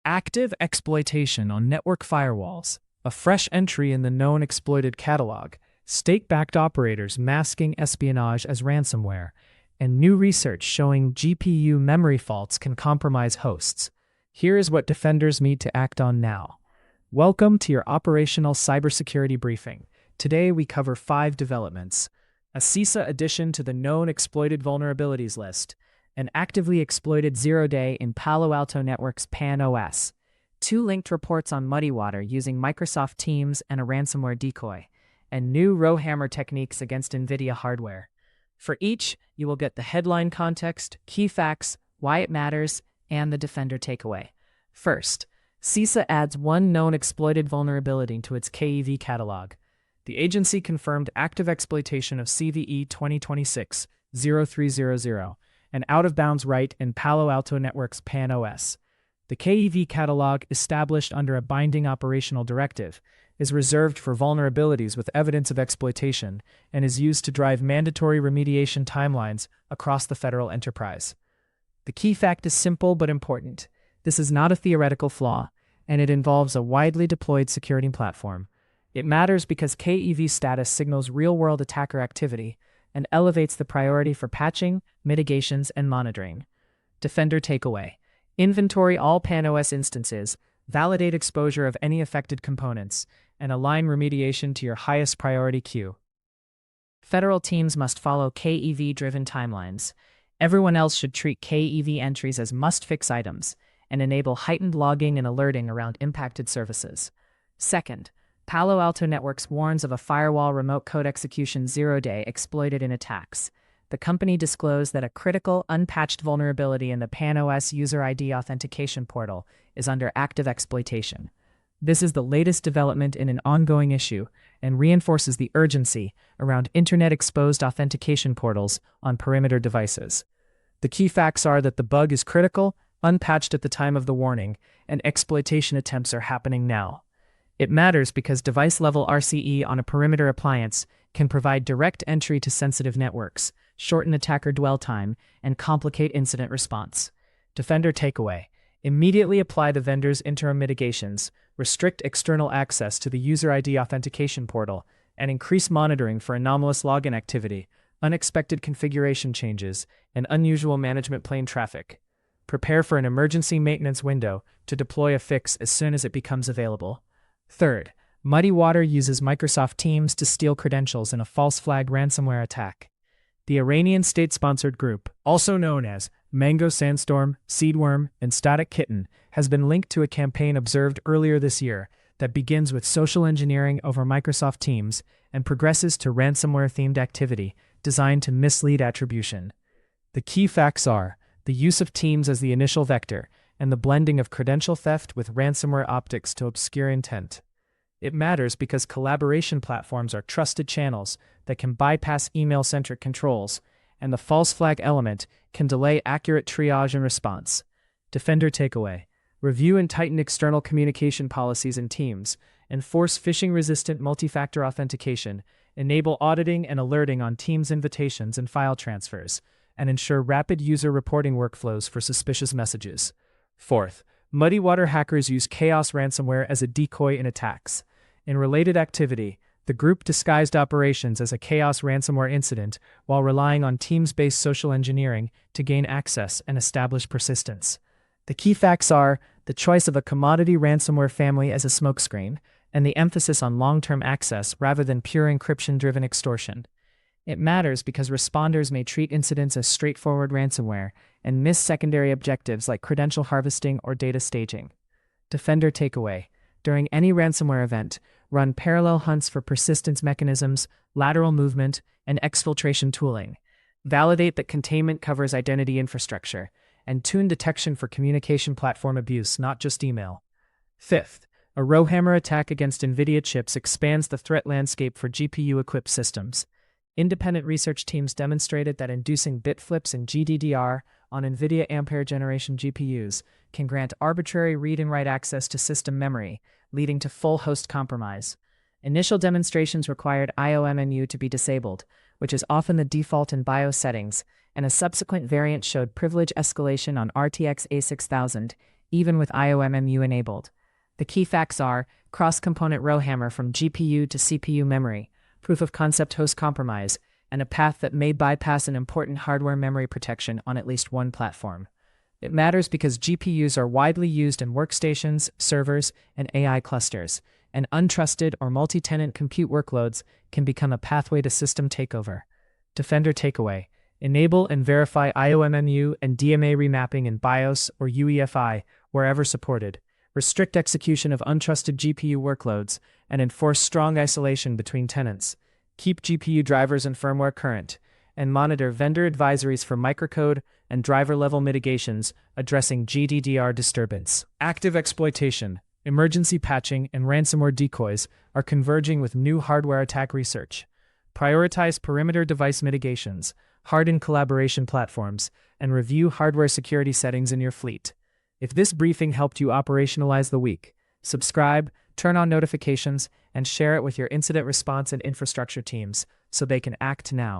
Active exploitation on network firewalls, a fresh entry in the known exploited catalog, state-backed operators masking espionage as ransomware, and new research showing GPU memory faults can compromise hosts. Here is what defenders need to act on now. Welcome to your operational cybersecurity briefing. Today we cover 5 developments: a CISA addition to the known exploited vulnerabilities list, an actively exploited zeroday in Palo Alto Network's PANOS, 2 linked reports on MuddyWater using Microsoft Teams and a ransomware decoy, and new Rowhammer techniques against NVIDIA hardware. For each, you will get the headline context, key facts, why it matters, and the defender takeaway. First, CISA adds 1 known exploited vulnerability to its KEV catalog. The agency confirmed active exploitation of CVE 2026-0300, an out-of-bounds write in Palo Alto Network's PANOS. The KEV catalog, established under a binding operational directive, is reserved for vulnerabilities with evidence of exploitation and is used to drive mandatory remediation timelines across the federal enterprise. The key fact is simple but important. This is not a theoretical flaw, and it involves a widely deployed security platform. It matters because KEV status signals real-world attacker activity and elevates the priority for patching, mitigations, and monitoring. Defender takeaway: inventory all PANOS instances, validate exposure of any affected components, and align remediation to your highest priority queue. Federal teams must follow KEV-driven timelines. Everyone else should treat KEV entries as must-fix items and enable heightened logging and alerting around impacted services. Second, Palo Alto Networks warns of a firewall remote code execution zeroday exploited in attacks. The company disclosed that a critical, unpatched vulnerability in the PANOS user ID authentication portal is under active exploitation. This is the latest development in an ongoing issue and reinforces the urgency around internet-exposed authentication portals on perimeter devices. The key facts are that the bug is critical, unpatched at the time of the warning, and exploitation attempts are happening now. It matters because device-level RCE on a perimeter appliance can provide direct entry to sensitive networks, shorten attacker dwell time, and complicate incident response. Defender takeaway: immediately apply the vendor's interim mitigations, restrict external access to the user ID authentication portal, and increase monitoring for anomalous login activity, unexpected configuration changes, and unusual management plane traffic. Prepare for an emergency maintenance window to deploy a fix as soon as it becomes available. Third, MuddyWater uses Microsoft Teams to steal credentials in a false flag ransomware attack. The Iranian state-sponsored group, also known as Mango Sandstorm, Seedworm, and Static Kitten, has been linked to a campaign observed earlier this year that begins with social engineering over Microsoft Teams and progresses to ransomware-themed activity designed to mislead attribution. The key facts are the use of Teams as the initial vector and the blending of credential theft with ransomware optics to obscure intent. It matters because collaboration platforms are trusted channels that can bypass email-centric controls, and the false flag element can delay accurate triage and response. Defender takeaway: review and tighten external communication policies in Teams, enforce phishing-resistant multi-factor authentication, enable auditing and alerting on Teams invitations and file transfers, and ensure rapid user reporting workflows for suspicious messages. Fourth, MuddyWater hackers use Chaos ransomware as a decoy in attacks. In related activity, the group disguised operations as a Chaos ransomware incident while relying on Teams-based social engineering to gain access and establish persistence. The key facts are the choice of a commodity ransomware family as a smokescreen, and the emphasis on long-term access rather than pure encryption-driven extortion. It matters because responders may treat incidents as straightforward ransomware and miss secondary objectives like credential harvesting or data staging. Defender takeaway: during any ransomware event, run parallel hunts for persistence mechanisms, lateral movement, and exfiltration tooling. Validate that containment covers identity infrastructure, and tune detection for communication platform abuse, not just email. Fifth, a Rowhammer attack against NVIDIA chips expands the threat landscape for GPU-equipped systems. Independent research teams demonstrated that inducing bit flips in GDDR on NVIDIA Ampere generation GPUs can grant arbitrary read and write access to system memory, leading to full host compromise. Initial demonstrations required IOMMU to be disabled, which is often the default in BIOS settings, and a subsequent variant showed privilege escalation on RTX A6000, even with IOMMU enabled. The key facts are cross-component Rowhammer from GPU to CPU memory, proof-of-concept host compromise, and a path that may bypass an important hardware memory protection on at least one platform. It matters because GPUs are widely used in workstations, servers, and AI clusters, and untrusted or multi-tenant compute workloads can become a pathway to system takeover. Defender takeaway: enable and verify IOMMU and DMA remapping in BIOS or UEFI wherever supported. Restrict execution of untrusted GPU workloads, and enforce strong isolation between tenants. Keep GPU drivers and firmware current, and monitor vendor advisories for microcode and driver-level mitigations addressing GDDR disturbance. Active exploitation, emergency patching, and ransomware decoys are converging with new hardware attack research. Prioritize perimeter device mitigations, harden collaboration platforms, and review hardware security settings in your fleet. If this briefing helped you operationalize the week, subscribe, turn on notifications, and share it with your incident response and infrastructure teams so they can act now.